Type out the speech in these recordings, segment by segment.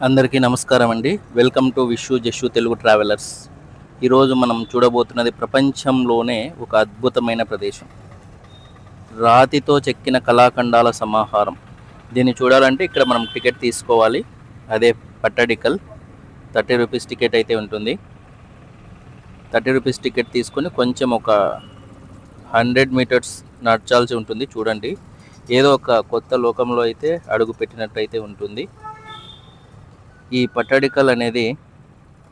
అందరికీ నమస్కారం అండి. వెల్కమ్ టు విషు జషు తెలుగు ట్రావెలర్స్. ఈరోజు మనం చూడబోతున్నది ప్రపంచంలోనే ఒక అద్భుతమైన ప్రదేశం, రాతితో చెక్కిన కళాఖండాల సమాహారం. దీన్ని చూడాలంటే ఇక్కడ మనం టికెట్ తీసుకోవాలి. అదే పట్టడికల్. 30 రూపీస్ టికెట్ అయితే ఉంటుంది. 30 రూపీస్ టికెట్ తీసుకొని కొంచెం ఒక 100 మీటర్స్ నడచాల్సి ఉంటుంది. చూడండి, ఏదో ఒక కొత్త లోకంలో అయితే అడుగు పెట్టినట్టయితే ఉంటుంది. ఈ పట్టడికల్ అనేది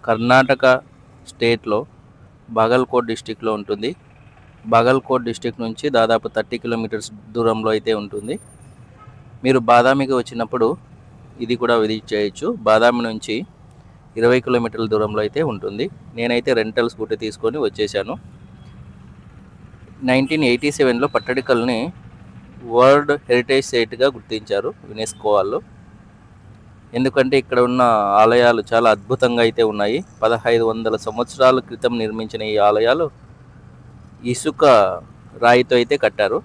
కర్ణాటక స్టేట్లో బాగల్కోట్ డిస్టిక్లో ఉంటుంది. బాగల్కోట్ డిస్టిక్ నుంచి దాదాపు 30 కిలోమీటర్స్ దూరంలో అయితే ఉంటుంది. మీరు బాదామికి వచ్చినప్పుడు ఇది కూడా విజిట్ చేయొచ్చు. బాదామి నుంచి 20 కిలోమీటర్ల దూరంలో అయితే ఉంటుంది. నేనైతే రెంటల్ స్కూటీ తీసుకొని వచ్చేసాను. 1987లో పట్టడికల్ని వరల్డ్ హెరిటేజ్ సైట్గా గుర్తించారు యునెస్కో వాళ్ళు. ఎందుకంటే ఇక్కడ ఉన్న ఆలయాలు చాలా అద్భుతంగా అయితే ఉన్నాయి. 1500 సంవత్సరాల క్రితం నిర్మించిన ఈ ఆలయాలు ఇసుక రాయితో అయితే కట్టారు.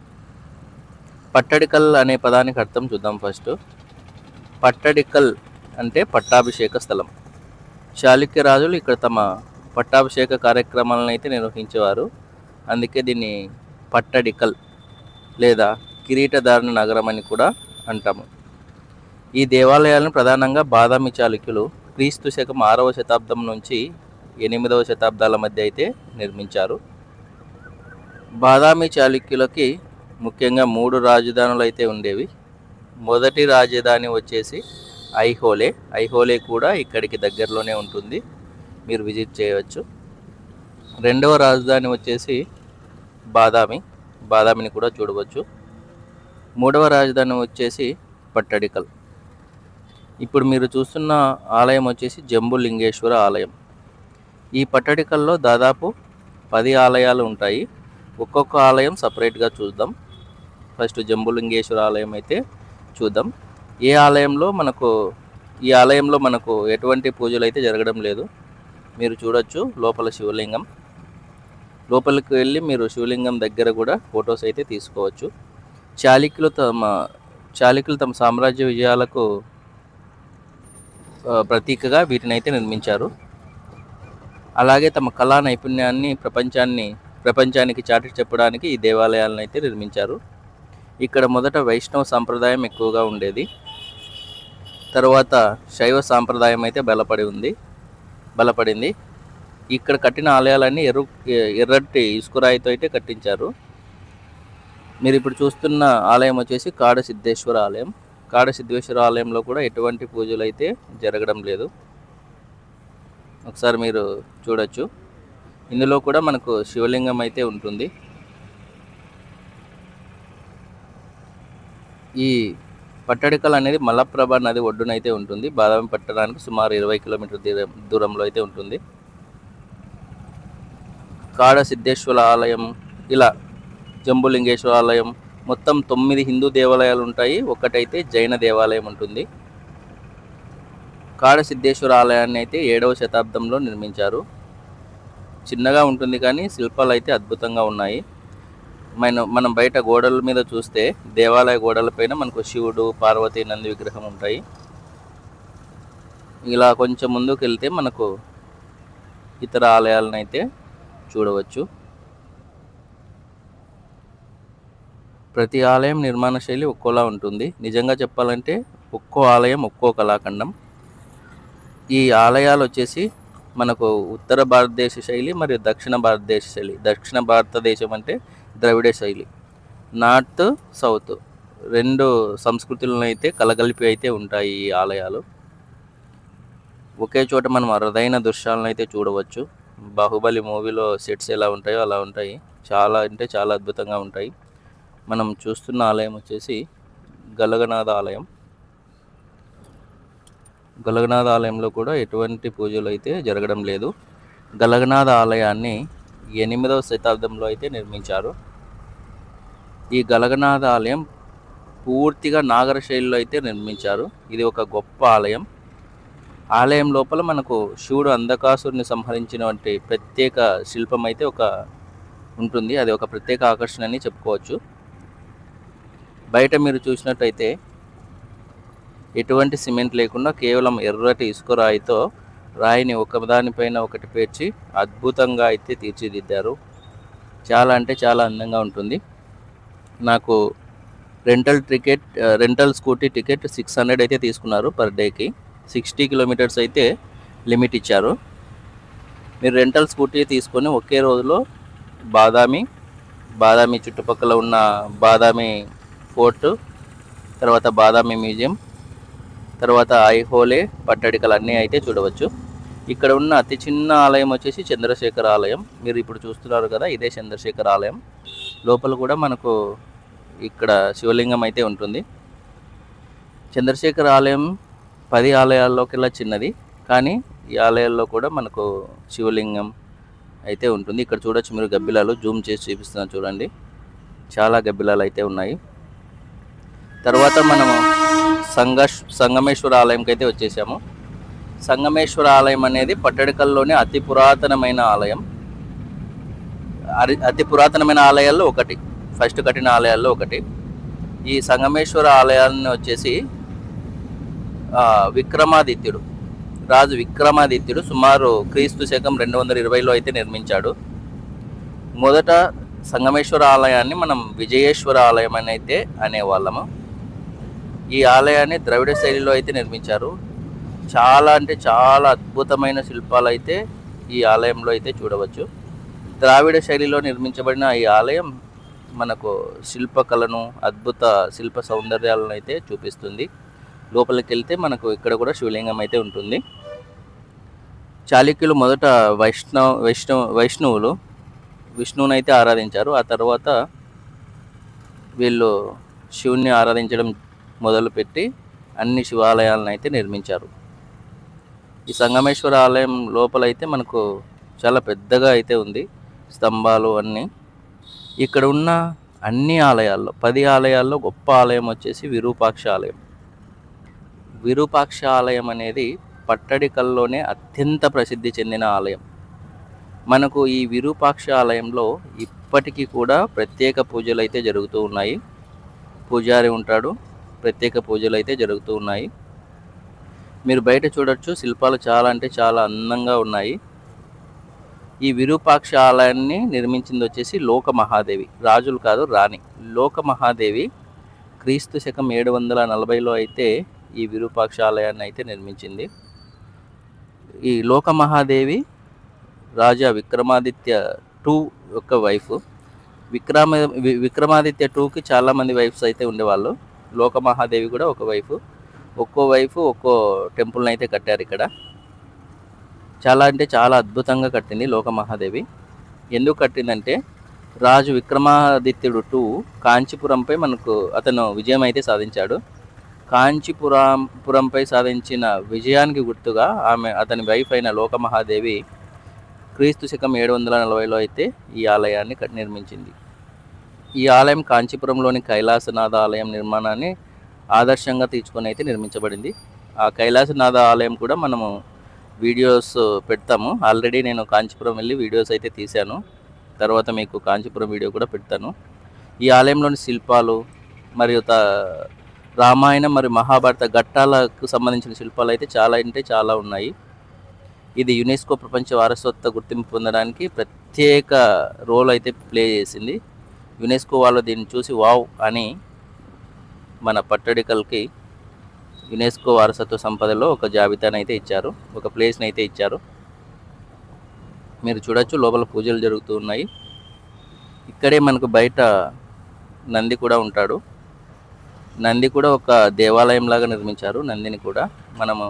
పట్టడికల్ అనే పదానికి అర్థం చూద్దాం ఫస్ట్. పట్టడికల్ అంటే పట్టాభిషేక స్థలం. చాళుక్య రాజులు ఇక్కడ తమ పట్టాభిషేక కార్యక్రమాలను అయితే నిర్వహించేవారు. అందుకే దీన్ని పట్టడికల్ లేదా కిరీటధారణ నగరం అని కూడా అంటాము. ఈ దేవాలయాలను ప్రధానంగా బాదామి చాళుక్యులు క్రీస్తు శకం 6వ శతాబ్దం నుంచి 8వ శతాబ్దాల మధ్య అయితే నిర్మించారు. బాదామి చాళుక్యులకి ముఖ్యంగా 3 రాజధానులు అయితే ఉండేవి. మొదటి రాజధాని వచ్చేసి ఐహోలే. ఐహోలే కూడా ఇక్కడికి దగ్గరలోనే ఉంటుంది, మీరు విజిట్ చేయవచ్చు. రెండవ రాజధాని వచ్చేసి బాదామి. బాదామిని కూడా చూడవచ్చు. మూడవ రాజధాని వచ్చేసి పట్టడికల్. ఇప్పుడు మీరు చూస్తున్న ఆలయం వచ్చేసి జంబులింగేశ్వర ఆలయం. ఈ పట్టడికల్లో దాదాపు 10 ఆలయాలు ఉంటాయి. ఒక్కొక్క ఆలయం సపరేట్గా చూద్దాం. ఫస్ట్ జంబులింగేశ్వర ఆలయం అయితే చూద్దాం. ఈ ఆలయంలో మనకు ఎటువంటి పూజలు అయితే జరగడం లేదు. మీరు చూడొచ్చు లోపల శివలింగం. లోపలికి వెళ్ళి మీరు శివలింగం దగ్గర కూడా ఫొటోస్ అయితే తీసుకోవచ్చు. చాళుక్యులు తమ సామ్రాజ్య విజయాలకు ప్రతీకగా వీటిని అయితే నిర్మించారు. అలాగే తమ కళా నైపుణ్యాన్ని ప్రపంచానికి చాటి చెప్పడానికి ఈ దేవాలయాలను అయితే నిర్మించారు. ఇక్కడ మొదట వైష్ణవ సాంప్రదాయం ఎక్కువగా ఉండేది. తర్వాత శైవ సాంప్రదాయం అయితే బలపడింది. ఇక్కడ కట్టిన ఆలయాలన్నీ ఎర్రటి ఇసుకరాయితో అయితే కట్టించారు. మీరు ఇప్పుడు చూస్తున్న ఆలయం వచ్చేసి కాడసిద్ధేశ్వర ఆలయం. కాడసిద్ధేశ్వర ఆలయంలో కూడా ఎటువంటి పూజలు అయితే జరగడం లేదు. ఒకసారి మీరు చూడొచ్చు. ఇందులో కూడా మనకు శివలింగం అయితే ఉంటుంది. ఈ పట్టడికల్ అనేది మలప్రభ నది ఒడ్డునైతే ఉంటుంది. బాదామి పట్టణానికి సుమారు 20 కిలోమీటర్ దూరంలో అయితే ఉంటుంది. కాడసిద్ధేశ్వర ఆలయం, ఇలా జంబులింగేశ్వర ఆలయం, మొత్తం 9 హిందూ దేవాలయాలు ఉంటాయి. ఒకటైతే జైన దేవాలయం ఉంటుంది. కాడసిద్ధేశ్వర ఆలయాన్ని అయితే 7వ శతాబ్దంలో నిర్మించారు. చిన్నగా ఉంటుంది కానీ శిల్పాలు అయితే అద్భుతంగా ఉన్నాయి. మనం బయట గోడల మీద చూస్తే దేవాలయ గోడలపైన మనకు శివుడు, పార్వతీ, నంది విగ్రహం ఉంటాయి. ఇలా కొంచెం ముందుకు వెళ్తే మనకు ఇతర ఆలయాలను అయితే చూడవచ్చు. ప్రతి ఆలయం నిర్మాణ శైలి ఒక్కోలా ఉంటుంది. నిజంగా చెప్పాలంటే ఒక్కో ఆలయం ఒక్కో కళాఖండం. ఈ ఆలయాలు వచ్చేసి మనకు ఉత్తర భారతదేశ శైలి మరియు దక్షిణ భారతదేశ శైలి. దక్షిణ భారతదేశం అంటే ద్రవిడ శైలి, నార్త్ సౌత్ 2 సంస్కృతులను అయితే కలగలిపి అయితే ఉంటాయి ఈ ఆలయాలు. ఒకే చోట మనం అరుదైన దృశ్యాలను అయితే చూడవచ్చు. బాహుబలి మూవీలో సెట్స్ ఎలా ఉంటాయో అలా ఉంటాయి. చాలా అంటే చాలా అద్భుతంగా ఉంటాయి. మనం చూస్తున్న ఆలయం వచ్చేసి గలగనాథ ఆలయం. గలగనాథ ఆలయంలో కూడా ఎటువంటి పూజలు అయితే జరగడం లేదు. గలగనాథ ఆలయాన్ని 8వ శతాబ్దంలో అయితే నిర్మించారు. ఈ గలగనాథ ఆలయం పూర్తిగా నాగర శైలిలో అయితే నిర్మించారు. ఇది ఒక గొప్ప ఆలయం. ఆలయం లోపల మనకు శివుడు అంధకాసురుని సంహరించినటువంటి ప్రత్యేక శిల్పం అయితే ఉంటుంది. అది ఒక ప్రత్యేక ఆకర్షణ అని చెప్పుకోవచ్చు. బయట మీరు చూసినట్టయితే ఎటువంటి సిమెంట్ లేకుండా కేవలం ఎర్రటి ఇసుక రాయితో రాయిని ఒకదానిపైన ఒకటి పేర్చి అద్భుతంగా అయితే తీర్చిదిద్దారు. చాలా అంటే చాలా అందంగా ఉంటుంది. నాకు రెంటల్ స్కూటీ టికెట్ 600 అయితే తీసుకున్నారు పర్ డేకి. 60 కిలోమీటర్స్ అయితే లిమిట్ ఇచ్చారు. మీరు రెంటల్ స్కూటీ తీసుకొని ఒకే రోజులో బాదామి చుట్టుపక్కల ఉన్న బాదామి ఫోర్ట్, తర్వాత బాదామి మ్యూజియం, తర్వాత ఐహోలే, పట్టడికల్ అన్నీ అయితే చూడవచ్చు. ఇక్కడ ఉన్న అతి చిన్న ఆలయం వచ్చేసి చంద్రశేఖర ఆలయం. మీరు ఇప్పుడు చూస్తున్నారు కదా, ఇదే చంద్రశేఖర ఆలయం. లోపల కూడా మనకు ఇక్కడ శివలింగం అయితే ఉంటుంది. చంద్రశేఖర ఆలయం 10 ఆలయాల్లోకెల్లా చిన్నది, కానీ ఈ ఆలయాల్లో కూడా మనకు శివలింగం అయితే ఉంటుంది. ఇక్కడ చూడొచ్చు మీరు గబ్బిలాలు, జూమ్ చేసి చూపిస్తున్నాను చూడండి, చాలా గబ్బిలాలు అయితే ఉన్నాయి. తర్వాత మనము సంగమేశ్వర ఆలయంకి అయితే వచ్చేసాము. సంగమేశ్వర ఆలయం అనేది పట్టడికల్లోనే అతి పురాతనమైన ఆలయం. అతి పురాతనమైన ఆలయాల్లో ఒకటి, ఫస్ట్ కట్టిన ఆలయాల్లో ఒకటి. ఈ సంగమేశ్వర ఆలయాన్ని వచ్చేసి రాజు విక్రమాదిత్యుడు సుమారు క్రీస్తు శకం 220లో అయితే నిర్మించాడు. మొదట సంగమేశ్వర ఆలయాన్ని మనం విజయేశ్వర ఆలయం అని అయితే అనేవాళ్ళము. ఈ ఆలయాన్ని ద్రవిడ శైలిలో అయితే నిర్మించారు. చాలా అంటే చాలా అద్భుతమైన శిల్పాలు అయితే ఈ ఆలయంలో అయితే చూడవచ్చు. ద్రావిడ శైలిలో నిర్మించబడిన ఈ ఆలయం మనకు శిల్పకళను, అద్భుత శిల్ప సౌందర్యాలను అయితే చూపిస్తుంది. లోపలికి వెళ్తే మనకు ఇక్కడ కూడా శివలింగం అయితే ఉంటుంది. చాళుక్యులు మొదట వైష్ణవులు విష్ణువుని అయితే ఆరాధించారు. ఆ తర్వాత వీళ్ళు శివుణ్ణి ఆరాధించడం మొదలుపెట్టి అన్ని శివాలయాలను అయితే నిర్మించారు. ఈ సంగమేశ్వర ఆలయం లోపలైతే మనకు చాలా పెద్దగా అయితే ఉంది, స్తంభాలు అన్నీ. ఇక్కడ ఉన్న అన్ని ఆలయాల్లో 10 ఆలయాల్లో గొప్ప ఆలయం వచ్చేసి విరూపాక్ష ఆలయం. విరూపాక్ష ఆలయం అనేది పట్టడికల్లోనే అత్యంత ప్రసిద్ధి చెందిన ఆలయం. మనకు ఈ విరూపాక్ష ఆలయంలో ఇప్పటికీ కూడా ప్రత్యేక పూజలు అయితే జరుగుతూ ఉన్నాయి. పూజారి ఉంటాడు, ప్రత్యేక పూజలు అయితే జరుగుతూ ఉన్నాయి. మీరు బయట చూడొచ్చు, శిల్పాలు చాలా అంటే చాలా అందంగా ఉన్నాయి. ఈ విరూపాక్ష ఆలయాన్ని నిర్మించింది వచ్చేసి లోకమహాదేవి, రాజులు కాదు, రాణి లోకమహాదేవి. క్రీస్తు శకం 740లో అయితే ఈ విరూపాక్ష ఆలయాన్ని అయితే నిర్మించింది. ఈ లోకమహాదేవి రాజా విక్రమాదిత్య 2 యొక్క వైఫ్. విక్రమాదిత్య 2కి చాలామంది వైఫ్స్ అయితే ఉండేవాళ్ళు. లోకమహాదేవి కూడా ఒక వైఫ్. ఒక్కో వైఫ్ ఒక్కో టెంపుల్ని అయితే కట్టారు ఇక్కడ. చాలా అంటే చాలా అద్భుతంగా కట్టింది లోకమహాదేవి. ఎందుకు కట్టిందంటే రాజు విక్రమాదిత్యుడు 2 కాంచీపురంపై అతను విజయం అయితే సాధించాడు. కాంచీపురంపై సాధించిన విజయానికి గుర్తుగా అతని వైఫ్ అయిన లోకమహాదేవి క్రీస్తు శకం 740లో అయితే ఈ ఆలయాన్ని నిర్మించింది. ఈ ఆలయం కాంచీపురంలోని కైలాసనాథ ఆలయం నిర్మాణాన్ని ఆదర్శంగా తీసుకొని అయితే నిర్మించబడింది. ఆ కైలాసనాథ ఆలయం కూడా మనము వీడియోస్ పెడతాము. ఆల్రెడీ నేను కాంచీపురం వెళ్ళి వీడియోస్ అయితే తీశాను. తర్వాత మీకు కాంచీపురం వీడియో కూడా పెడతాను. ఈ ఆలయంలోని శిల్పాలు మరియు రామాయణం మరియు మహాభారత ఘట్టాలకు సంబంధించిన శిల్పాలు అయితే చాలా అంటే చాలా ఉన్నాయి. ఇది యునెస్కో ప్రపంచ వారసత్వ గుర్తింపు పొందడానికి ప్రత్యేక రోల్ అయితే ప్లే చేసింది. యునెస్కో వాళ్ళు దీన్ని చూసి వావ్ అని మన పట్టడికల్కి యునెస్కో వారసత్వ సంపదలో ఒక జాబితాని అయితే ఇచ్చారు, ఒక ప్లేస్ని అయితే ఇచ్చారు. మీరు చూడొచ్చు, లోపల పూజలు జరుగుతూ ఉన్నాయి. ఇక్కడే మనకు బయట నంది కూడా ఉంటాడు. నంది కూడా ఒక దేవాలయం లాగా నిర్మించారు. మనము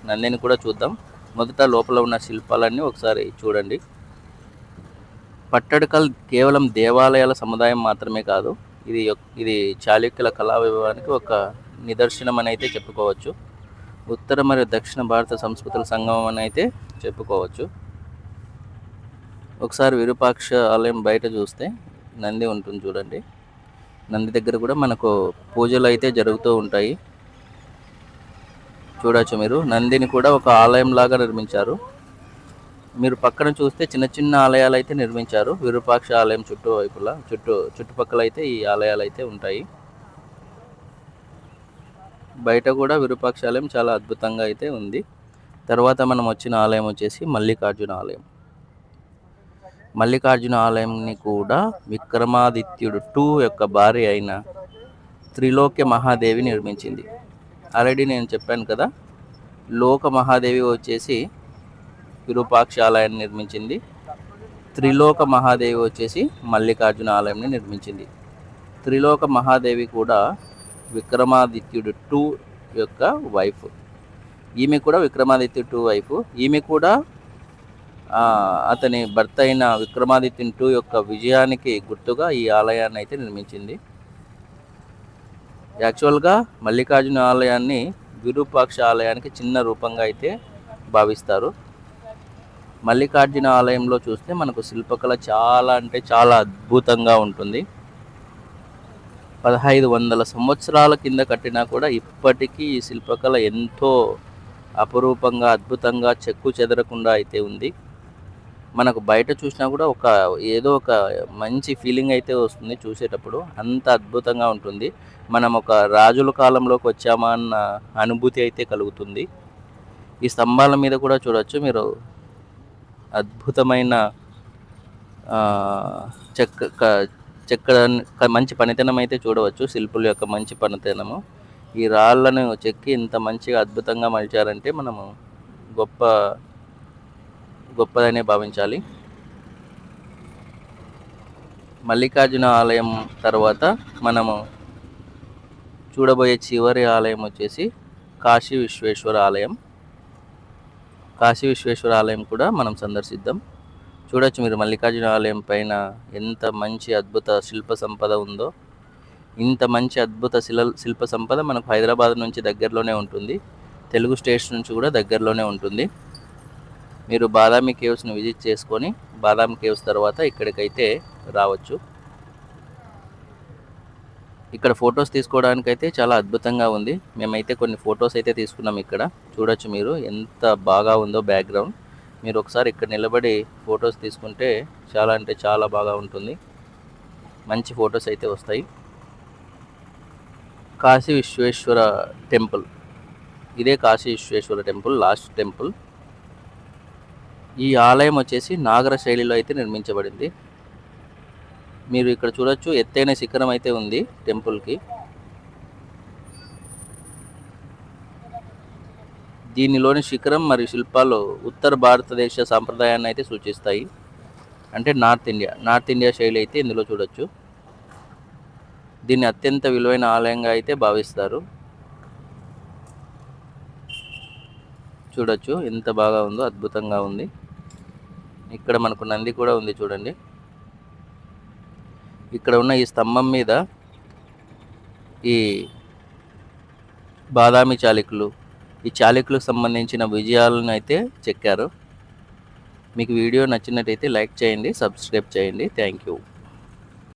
నందిని కూడా చూద్దాం. మొదట లోపల ఉన్న శిల్పాలన్నీ ఒకసారి చూడండి. పట్టడికల్ కేవలం దేవాలయాల సముదాయం మాత్రమే కాదు, ఇది చాళుక్యుల కళా వైభవానికి ఒక నిదర్శనం అని అయితే చెప్పుకోవచ్చు. ఉత్తర మరియు దక్షిణ భారత సంస్కృతుల సంగమం అని అయితే చెప్పుకోవచ్చు. ఒకసారి విరూపాక్ష ఆలయం బయట చూస్తే నంది ఉంటుంది చూడండి. నంది దగ్గర కూడా మనకు పూజలు అయితే జరుగుతూ ఉంటాయి. చూడవచ్చు మీరు, నందిని కూడా ఒక ఆలయం లాగా నిర్మించారు. మీరు పక్కన చూస్తే చిన్న చిన్న ఆలయాలు అయితే నిర్మించారు. విరూపాక్ష ఆలయం చుట్టుపక్కల అయితే ఈ ఆలయాలు అయితే ఉంటాయి. బయట కూడా విరూపాక్షాలయం చాలా అద్భుతంగా అయితే ఉంది. తర్వాత మనం వచ్చిన ఆలయం వచ్చేసి మల్లికార్జున ఆలయం. మల్లికార్జున ఆలయంని కూడా విక్రమాదిత్యుడు 2 యొక్క భార్య అయిన త్రిలోక్య మహాదేవి నిర్మించింది. ఆల్రెడీ నేను చెప్పాను కదా, లోక మహాదేవి వచ్చేసి విరూపాక్ష ఆలయాన్ని నిర్మించింది. త్రిలోక మహాదేవి వచ్చేసి మల్లికార్జున ఆలయాన్ని నిర్మించింది. త్రిలోక మహాదేవి కూడా విక్రమాదిత్యుడు 2 యొక్క వైఫ్. ఈమె కూడా విక్రమాదిత్యుడు 2 వైఫ్. ఈమె కూడా అతని భర్త అయిన విక్రమాదిత్యుని 2 యొక్క విజయానికి గుర్తుగా ఈ ఆలయాన్ని అయితే నిర్మించింది. యాక్చువల్గా మల్లికార్జున ఆలయాన్ని విరూపాక్ష ఆలయానికి చిన్న రూపంగా అయితే భావిస్తారు. మల్లికార్జున ఆలయంలో చూస్తే మనకు శిల్పకళ చాలా అంటే చాలా అద్భుతంగా ఉంటుంది. 1500 సంవత్సరాల కింద కట్టినా కూడా ఇప్పటికీ ఈ శిల్పకళ ఎంతో అపురూపంగా అద్భుతంగా చెక్కు చెదరకుండా అయితే ఉంది. మనకు బయట చూసినా కూడా ఏదో ఒక మంచి ఫీలింగ్ అయితే వస్తుంది చూసేటప్పుడు, అంత అద్భుతంగా ఉంటుంది. మనం ఒక రాజుల కాలంలోకి వచ్చామా అన్న అనుభూతి అయితే కలుగుతుంది. ఈ స్తంభాల మీద కూడా చూడొచ్చు మీరు అద్భుతమైన చెక్క మంచి పనితనం అయితే చూడవచ్చు. శిల్పుల యొక్క మంచి పనితనము. ఈ రాళ్లను చెక్కి ఇంత మంచిగా అద్భుతంగా మలిచారంటే మనము గొప్పదనే భావించాలి. మల్లికార్జున ఆలయం తర్వాత మనము చూడబోయే చివరి ఆలయం వచ్చేసి కాశీ విశ్వేశ్వర ఆలయం. కాశీ విశ్వేశ్వర ఆలయం కూడా మనం సందర్శిద్దాం. చూడొచ్చు మీరు మల్లికార్జున ఆలయం పైన ఎంత మంచి అద్భుత శిల్ప సంపద ఉందో. ఇంత మంచి అద్భుత శిల్ప సంపద మనకు హైదరాబాద్ నుంచి దగ్గరలోనే ఉంటుంది. తెలుగు స్టేట్స్ నుంచి కూడా దగ్గరలోనే ఉంటుంది. మీరు బాదామి కేవ్స్ని విజిట్ చేసుకొని బాదామి కేవ్స్ తర్వాత ఇక్కడికైతే రావచ్చు. ఇక్కడ ఫొటోస్ తీసుకోవడానికైతే చాలా అద్భుతంగా ఉంది. మేమైతే కొన్ని ఫొటోస్ అయితే తీసుకున్నాం. ఇక్కడ చూడొచ్చు మీరు ఎంత బాగా ఉందో బ్యాక్గ్రౌండ్. మీరు ఒకసారి ఇక్కడ నిలబడి ఫొటోస్ తీసుకుంటే చాలా అంటే చాలా బాగా ఉంటుంది. మంచి ఫొటోస్ అయితే వస్తాయి. కాశీ విశ్వేశ్వర టెంపుల్, ఇదే Kashi Vishweshwara temple, last temple. ఈ ఆలయం వచ్చేసి నాగర శైలిలో అయితే నిర్మించబడింది. మీరు ఇక్కడ చూడొచ్చు ఎత్తైన శిఖరం అయితే ఉంది టెంపుల్కి. దీనిలోని శిఖరం మరియు శిల్పాలు ఉత్తర భారతదేశ సాంప్రదాయాన్ని అయితే సూచిస్తాయి. అంటే నార్త్ ఇండియా శైలి అయితే ఇందులో చూడొచ్చు. దీన్ని అత్యంత విలువైన ఆలయంగా అయితే భావిస్తారు. చూడొచ్చు ఎంత బాగా ఉందో, అద్భుతంగా ఉంది. ఇక్కడ మనకు నంది కూడా ఉంది చూడండి. ఇక్కడ ఉన్న ఈ స్తంభం మీద ఈ బాదామి చాళుక్యులు, ఈ చాళుక్యులకు సంబంధించిన విజయాలను అయితే చెక్కారు. మీకు వీడియో నచ్చినట్టయితే లైక్ చేయండి, సబ్స్క్రైబ్ చేయండి. Thank you.